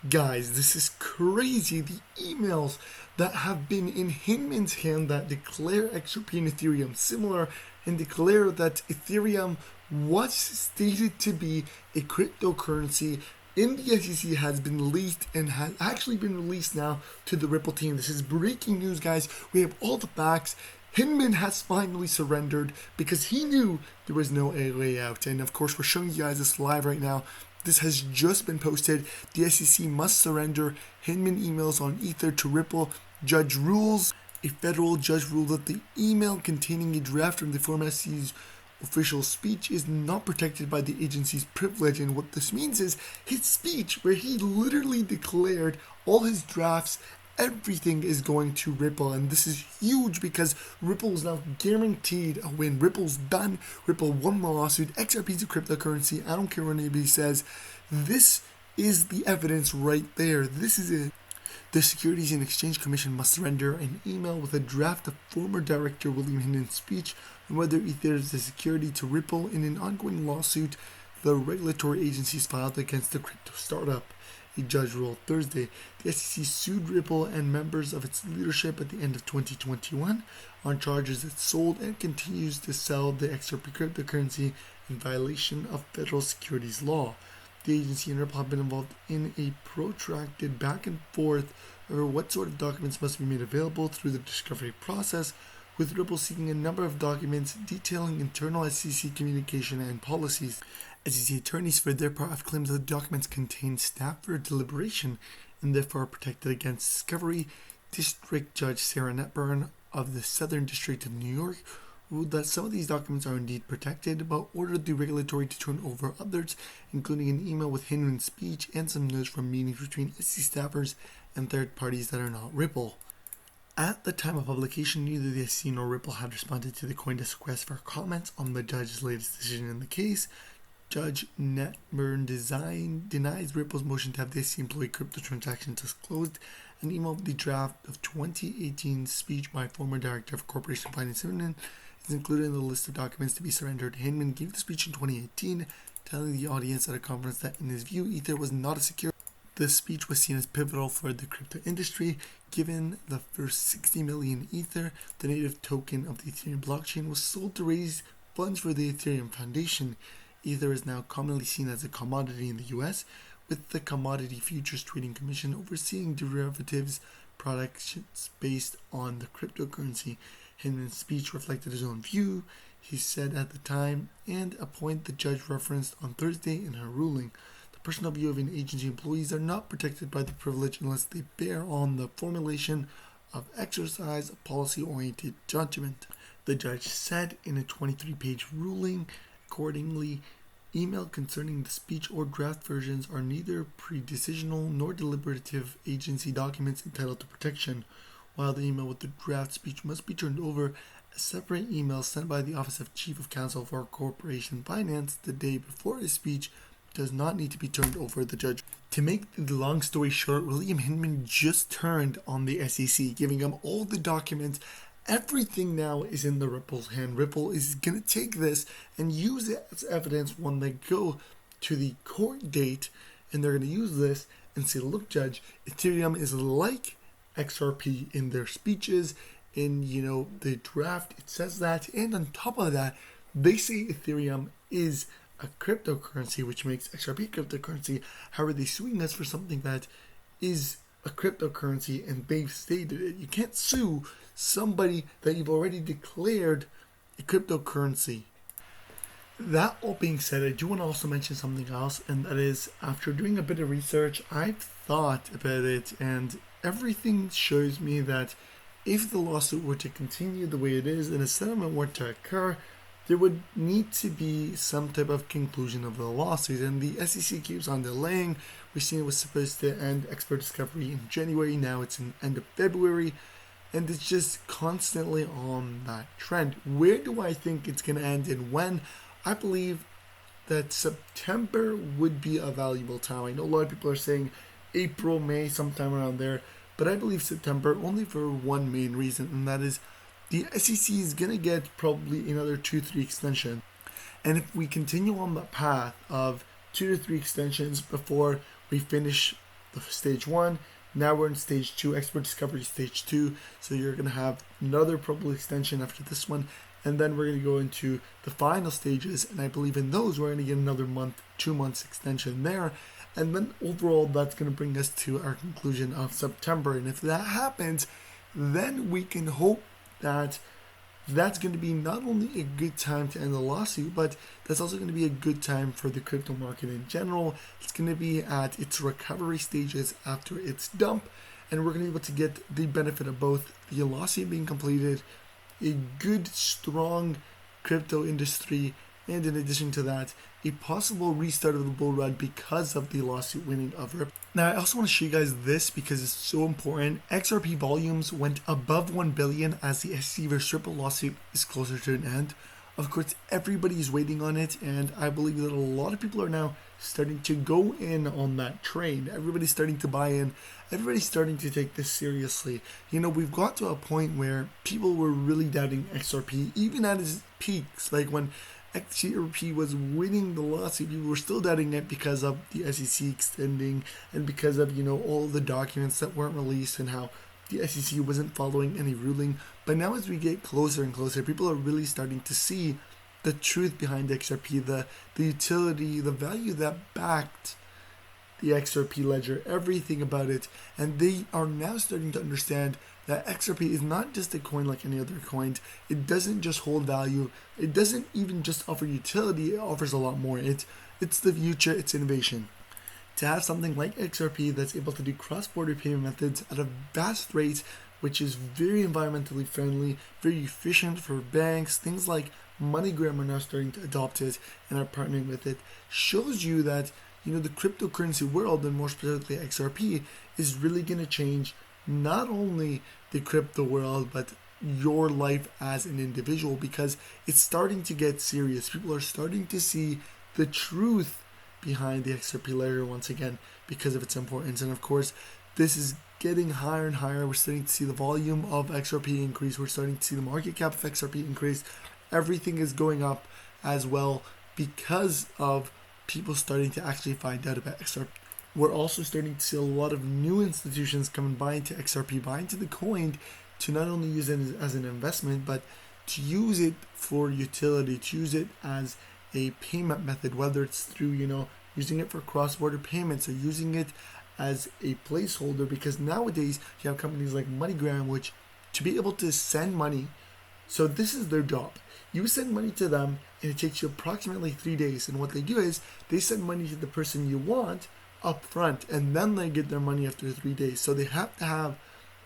Guys, this is crazy. The emails that have been in Hinman's hand that declare XRP and Ethereum similar and declare that Ethereum was stated to be a cryptocurrency in the SEC has been leaked and has actually been released now to the Ripple team. This is breaking news, guys. We have all the facts. Hinman has finally surrendered because he knew there was no way out. And of course, we're showing you guys this live right now. This has just been posted. The SEC must surrender Hinman emails on Ether to Ripple. Judge rules. A federal judge ruled that the email containing a draft from the former SEC's official speech is not protected by the agency's privilege. And what this means is his speech, where he literally declared all his drafts, everything is going to Ripple, and this is huge because Ripple is now guaranteed a win. Ripple's done. Ripple won the lawsuit. XRP is a cryptocurrency. I don't care what anybody says. This is the evidence right there. This is it. The Securities and Exchange Commission must surrender an email with a draft of former director Willam Hinman's speech on whether Ether is a security to Ripple in an ongoing lawsuit the regulatory agencies filed against the crypto startup. A judge ruled Thursday. The SEC sued Ripple and members of its leadership at the end of 2021 on charges it sold and continues to sell the XRP cryptocurrency in violation of federal securities law. The agency and Ripple have been involved in a protracted back and forth over what sort of documents must be made available through the discovery process, with Ripple seeking a number of documents detailing internal SEC communication and policies. SEC attorneys, for their part, have claimed that the documents contain staff for deliberation and therefore are protected against discovery. District Judge Sarah Netburn of the Southern District of New York ruled that some of these documents are indeed protected, but ordered the regulatory to turn over others, including an email with Hinman's speech and some notes from meetings between SEC staffers and third parties that are not Ripple. At the time of publication, neither the SEC nor Ripple had responded to the CoinDesk request for comments on the judge's latest decision in the case. Judge Netburn denies Ripple's motion to have the SEC employee crypto transactions disclosed. An email with the draft of 2018 speech by former director of corporation finance Hinman is included in the list of documents to be surrendered. Hinman gave the speech in 2018, telling the audience at a conference that in his view, Ether was not a security. This speech was seen as pivotal for the crypto industry, given the first 60 million Ether, the native token of the Ethereum blockchain, was sold to raise funds for the Ethereum Foundation. Ether is now commonly seen as a commodity in the US, with the Commodity Futures Trading Commission overseeing derivatives products based on the cryptocurrency. Hinman's speech reflected his own view, he said at the time, and a point the judge referenced on Thursday in her ruling. The personal view of an agency employees are not protected by the privilege unless they bear on the formulation of exercise of policy-oriented judgment, the judge said in a 23-page ruling. Accordingly, email concerning the speech or draft versions are neither pre-decisional nor deliberative agency documents entitled to protection. While the email with the draft speech must be turned over, a separate email sent by the Office of Chief of Counsel for Corporation Finance the day before his speech does not need to be turned over, the judge. To make the long story short, Willam Hinman just turned on the SEC, giving them all the documents. Everything now is in the Ripple's hand. Ripple is going to take this and use it as evidence when they go to the court date, and they're going to use this and say, look, Judge, Ethereum is like XRP in their speeches, in, the draft, it says that, and on top of that, they say Ethereum is a cryptocurrency, which makes XRP cryptocurrency. How are they suing us for something that is a cryptocurrency and they've stated it? You can't sue somebody that you've already declared a cryptocurrency. That all being said, I do want to also mention something else, and that is, after doing a bit of research, I've thought about it, and everything shows me that if the lawsuit were to continue the way it is and a settlement were to occur, there would need to be some type of conclusion of the lawsuit, and the SEC keeps on delaying. We've seen it was supposed to end expert discovery in January, now it's in end of February, and it's just constantly on that trend. Where do I think it's going to end and when? I believe that September would be a valuable time. I know a lot of people are saying April, May, sometime around there, but I believe September only for one main reason, and that is the SEC is going to get probably another 2-3 extension. And if we continue on the path of 2 to 3 extensions before we finish the stage 1. Now we're in stage 2, expert discovery stage 2. So you're going to have another probable extension after this one. And then we're going to go into the final stages. And I believe in those, we're going to get another month, 2 months extension there. And then overall, that's going to bring us to our conclusion of September. And if that happens, then we can hope that that's going to be not only a good time to end the lawsuit, but that's also going to be a good time for the crypto market in general. It's going to be at its recovery stages after its dump, and we're going to be able to get the benefit of both the lawsuit being completed, a good, strong crypto industry, and in addition to that, a possible restart of the bull run because of the lawsuit winning of Ripple. Now, I also want to show you guys this because it's so important. XRP volumes went above 1 billion as the SEC vs Ripple lawsuit is closer to an end. Of course, everybody's waiting on it, and I believe that a lot of people are now starting to go in on that train. Everybody's starting to buy in. Everybody's starting to take this seriously. You know, we've got to a point where people were really doubting XRP, even at its peaks. Like when XRP was winning the lawsuit, people were still doubting it because of the SEC extending and because of, you know, all the documents that weren't released and how the SEC wasn't following any ruling. But now as we get closer and closer, people are really starting to see the truth behind XRP, the utility, the value that backed the XRP ledger, everything about it. And they are now starting to understand that XRP is not just a coin like any other coin. It doesn't just hold value. It doesn't even just offer utility. It offers a lot more. It's the future. It's innovation. To have something like XRP that's able to do cross-border payment methods at a vast rate, which is very environmentally friendly, very efficient for banks, things like MoneyGram are now starting to adopt it and are partnering with it, shows you that, you know, the cryptocurrency world, and more specifically XRP, is really going to change not only the crypto world, but your life as an individual, because it's starting to get serious. People are starting to see the truth behind the XRP ledger once again because of its importance. And of course, this is getting higher and higher. We're starting to see the volume of XRP increase. We're starting to see the market cap of XRP increase. Everything is going up as well because of people starting to actually find out about XRP. We're also starting to see a lot of new institutions come and buy into XRP, buy into the coin, to not only use it as an investment, but to use it for utility, to use it as a payment method, whether it's through, you know, using it for cross-border payments or using it as a placeholder. Because nowadays you have companies like MoneyGram, which to be able to send money, so this is their job. You send money to them and it takes you approximately 3 days. And what they do is they send money to the person you want up front, and then they get their money after 3 days. So they have to have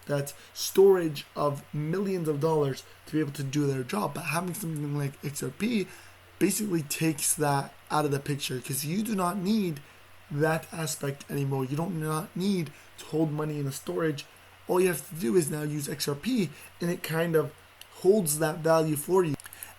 that storage of millions of dollars to be able to do their job. But having something like XRP basically takes that out of the picture, because you do not need that aspect anymore. You don't not need to hold money in a storage. All you have to do is now use XRP, and it kind of holds that value for you.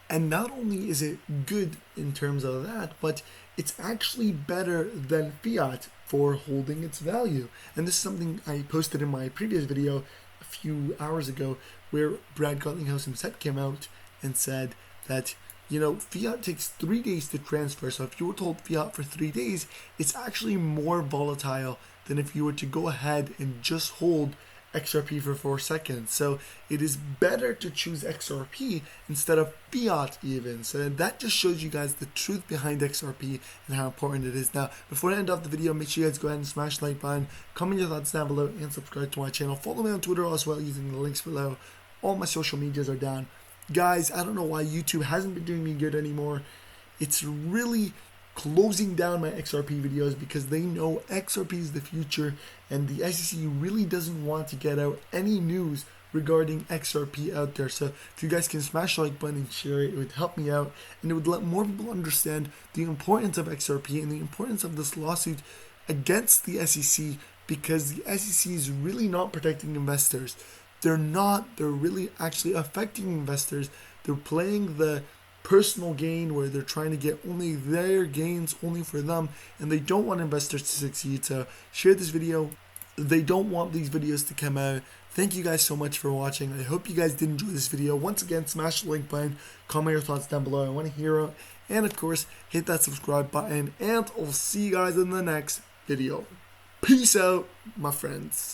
And not only is it good in terms of that, but it's actually better than fiat for holding its value. And this is something I posted in my previous video a few hours ago, where Brad Garlinghouse himself came out and said that, you know, fiat takes 3 days to transfer. So if you were to hold fiat for 3 days, it's actually more volatile than if you were to go ahead and just hold XRP for 4 seconds. So it is better to choose XRP instead of fiat even. So that just shows you guys the truth behind XRP and how important it is. Now, before I end off the video, make sure you guys go ahead and smash the like button, comment your thoughts down below, and subscribe to my channel. Follow me on Twitter as well using the links below. All my social medias are down. Guys, I don't know why YouTube hasn't been doing me good anymore. It's really closing down my XRP videos because they know XRP is the future, and the SEC really doesn't want to get out any news regarding XRP out there. So if you guys can smash the like button and share it, it would help me out, and it would let more people understand the importance of XRP and the importance of this lawsuit against the SEC, because the SEC is really not protecting investors. They're really actually affecting investors. They're playing the personal gain where they're trying to get only their gains only for them, and they don't want investors to succeed. So share this video. They don't want these videos to come out. Thank you guys so much for watching. I hope you guys did enjoy this video. Once again, smash the like button, comment your thoughts down below. I want to hear it, and of course hit that subscribe button, and I'll see you guys in the next video. Peace out, my friends.